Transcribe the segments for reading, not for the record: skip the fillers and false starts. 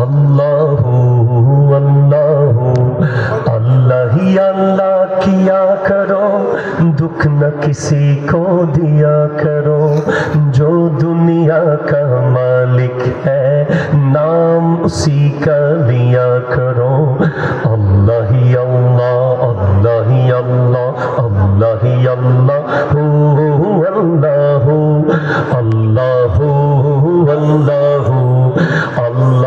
अल्लाह अल्लाह अल्लाह ही अल्लाह किया करो, दुख न किसी को दिया करो। जो दुनिया का मालिक है, नाम उसी का लिया करो। अल्लाह ही अल्लाह अल्लाह ही अल्लाह अल्लाह ही अल्लाह अल्लाह अल्लाह अल्लाह अल्लाह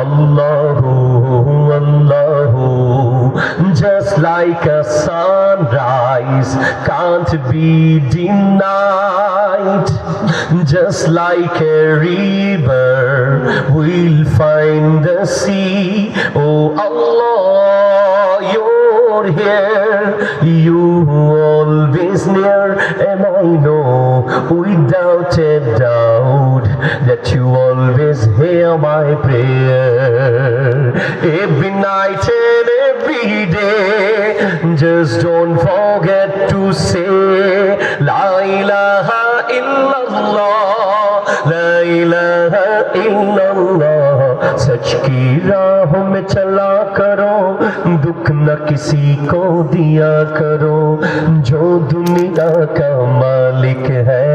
अल्लाह अल्लाह Just like a sunrise can't be denied, just like a river we'll find the sea. Oh Allah, you're here, you always near, and I know without a doubt that you always hear my prayer. Every night and every day, just don't forget to say La ilaha illallah, La ilaha illallah. सच की राह में चला करो, दुख न किसी को दिया करो। जो दुनिया का मालिक है,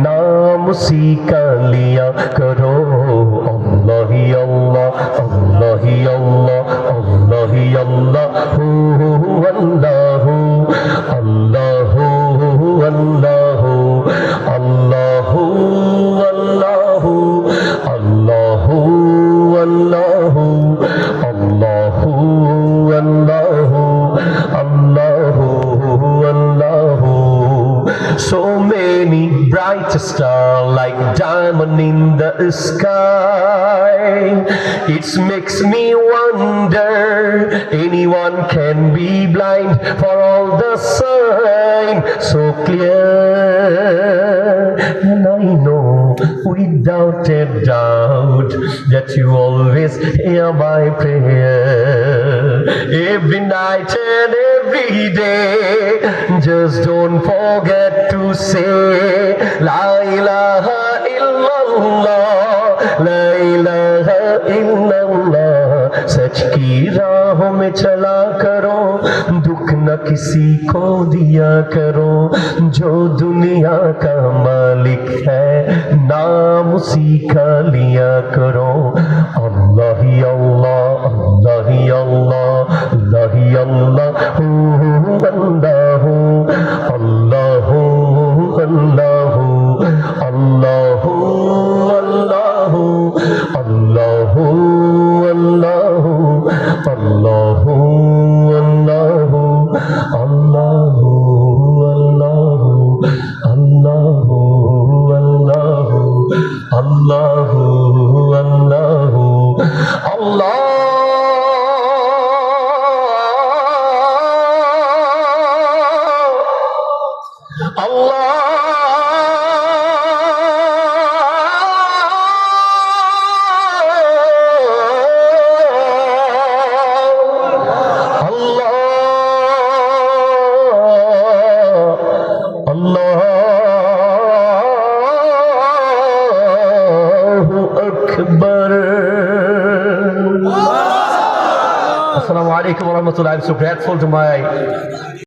नाम उसी का लिया करो। अल्लाह ही अल्लाह अल्लाह ही अल्लाह अल्लाह ही अल्लाह अल्लाह अल्लाह अल्लाह अल्लाह अल्लाह अल्लाह अल्लाह अल्लाह अल्लाह अल्लाह। So many bright stars like diamond in the sky. It makes me wonder, anyone can be blind for all the sign so clear. And I know without a doubt that you always hear my prayer. Every night and every day, just don't forget to say La ilaha illallah, La ilaha illallah. सच की राहों में चला करो, दुख न किसी को दिया करो। जो दुनिया का मालिक है, नाम उसी का लिया करो। अल्लाह ही अल्लाह अल्लाह ही अल्लाह अल्लाह ही अल्लाह अल्लाह अल्लाह अल्लाह अल्लाह अल्लाह अल्लाह अल्लाह अल्लाह अल्लाह अल्लाह अल्लाह अल्लाह अल्लाह अल्लाह Assalamu alaikum wa rahmatullahi. I'm so grateful to my